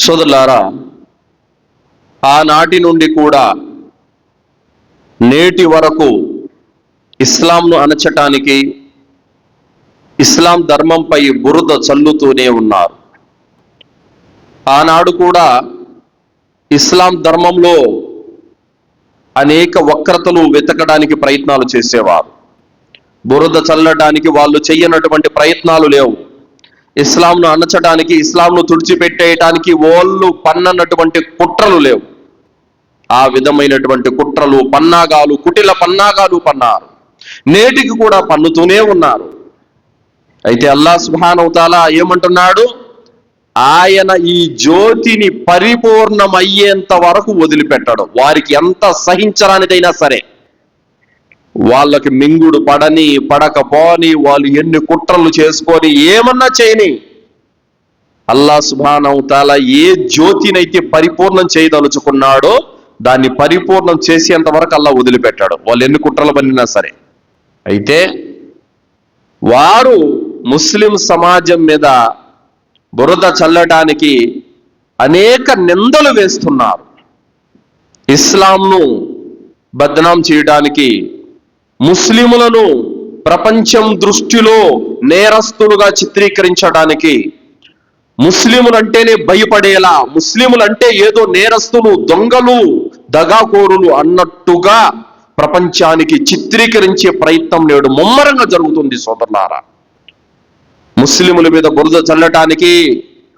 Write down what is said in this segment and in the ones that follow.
సోదరులారా, ఆనాటి నుండి కూడా నేటి వరకు ఇస్లాంను అణచటానికి, ఇస్లాం ధర్మంపై బురద చల్లుతూనే ఉన్నారు. ఆనాడు కూడా ఇస్లాం ధర్మంలో అనేక వక్రతలు వెతకడానికి ప్రయత్నాలు చేసేవారు. బురద చల్లడానికి వాళ్ళు చెయ్యనటువంటి ప్రయత్నాలు లేవు. ఇస్లాంను అణచడానికి, ఇస్లాంను తుడిచిపెట్టేయటానికి వాళ్ళు పన్ననటువంటి కుట్రలు లేవు. ఆ విధమైనటువంటి కుట్రలు, పన్నాగాలు, కుటిల పన్నాగాలు పన్నారు. నేటికి కూడా పన్నుతూనే ఉన్నారు. అయితే అల్లాహ్ సుబ్హానహు తఆలా ఏమంటున్నాడు? ఆయన ఈ జ్యోతిని పరిపూర్ణమయ్యేంత వరకు వదిలిపెట్టాడు. వారికి ఎంత సహించరానిదైనా సరే, వాళ్ళకి మింగుడు పడని పడకపోని, వాళ్ళు ఎన్ని కుట్రలు చేసుకొని ఏమన్నా చేయని, అల్లాహ్ సుబ్హానహు తఆలా ఏ జ్యోతినైతే పరిపూర్ణం చేయదలుచుకున్నాడో దాన్ని పరిపూర్ణం చేసేంత వరకు అల్లాహ్ వదిలిపెట్టాడు, వాళ్ళు ఎన్ని కుట్రలు పన్నినా సరే. అయితే వారు ముస్లిం సమాజం మీద బురద చల్లడానికి అనేక నిందలు వేస్తున్నారు. ఇస్లాంను బద్నాం చేయడానికి, ముస్లిములను ప్రపంచం దృష్టిలో నేరస్తులుగా చిత్రీకరించడానికి, ముస్లిములంటేనే భయపడేలా, ముస్లిములంటే ఏదో నేరస్తులు, దొంగలు, దగాకోరులు అన్నట్టుగా ప్రపంచానికి చిత్రీకరించే ప్రయత్నం నేడు ముమ్మరంగా జరుగుతుంది. సోదరులారా, ముస్లిముల మీద బురద చల్లటానికి,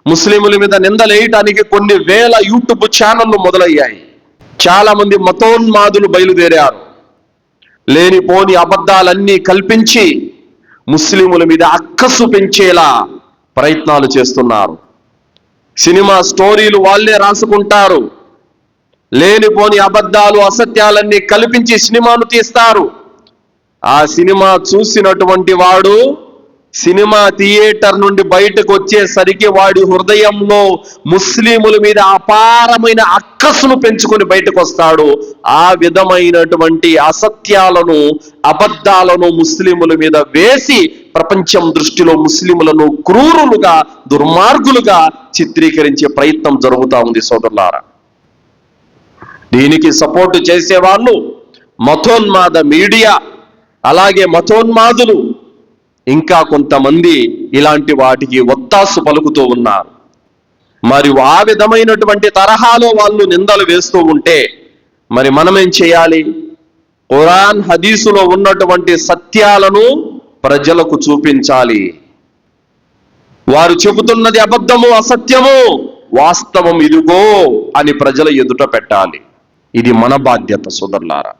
ముస్లిముల మీద నిందలేయటానికి కొన్ని వేల యూట్యూబ్ ఛానళ్లు మొదలయ్యాయి. చాలా మంది మతోన్మాదులు బయలుదేరారు. లేనిపోని అబద్ధాలన్నీ కల్పించి ముస్లిముల మీద అక్కసు పెంచేలా ప్రయత్నాలు చేస్తున్నారు. సినిమా స్టోరీలు వాళ్ళే రాసుకుంటారు. లేనిపోని అబద్ధాలు, అసత్యాలన్నీ కల్పించి సినిమాను తీస్తారు. ఆ సినిమా చూసినటువంటి వాడు సినిమా థియేటర్ నుండి బయటకు వచ్చేసరికి వాడి హృదయంలో ముస్లిముల మీద అపారమైన అక్కసును పెంచుకొని బయటకు వస్తాడు. ఆ విధమైనటువంటి అసత్యాలను, అబద్ధాలను ముస్లిముల మీద వేసి ప్రపంచం దృష్టిలో ముస్లిములను క్రూరులుగా, దుర్మార్గులుగా చిత్రీకరించే ప్రయత్నం జరుగుతూ ఉంది. సోదరులారా, దీనికి సపోర్టు చేసేవాళ్ళు మతోన్మాద మీడియా, అలాగే మతోన్మాదులు, ఇంకా కొంతమంది ఇలాంటి వాటికి ఒత్తాసు పలుకుతూ ఉన్నారు. మరి ఆ విధమైనటువంటి తరహాలో వాళ్ళు నిందలు వేస్తూ ఉంటే మరి మనమేం చేయాలి? ఖురాన్, హదీసులో ఉన్నటువంటి సత్యాలను ప్రజలకు చూపించాలి. వారు చెబుతున్నది అబద్ధము, అసత్యము, వాస్తవం ఇదిగో అని ప్రజల ఎదుట పెట్టాలి. ఇది మన బాధ్యత సోదరులారా.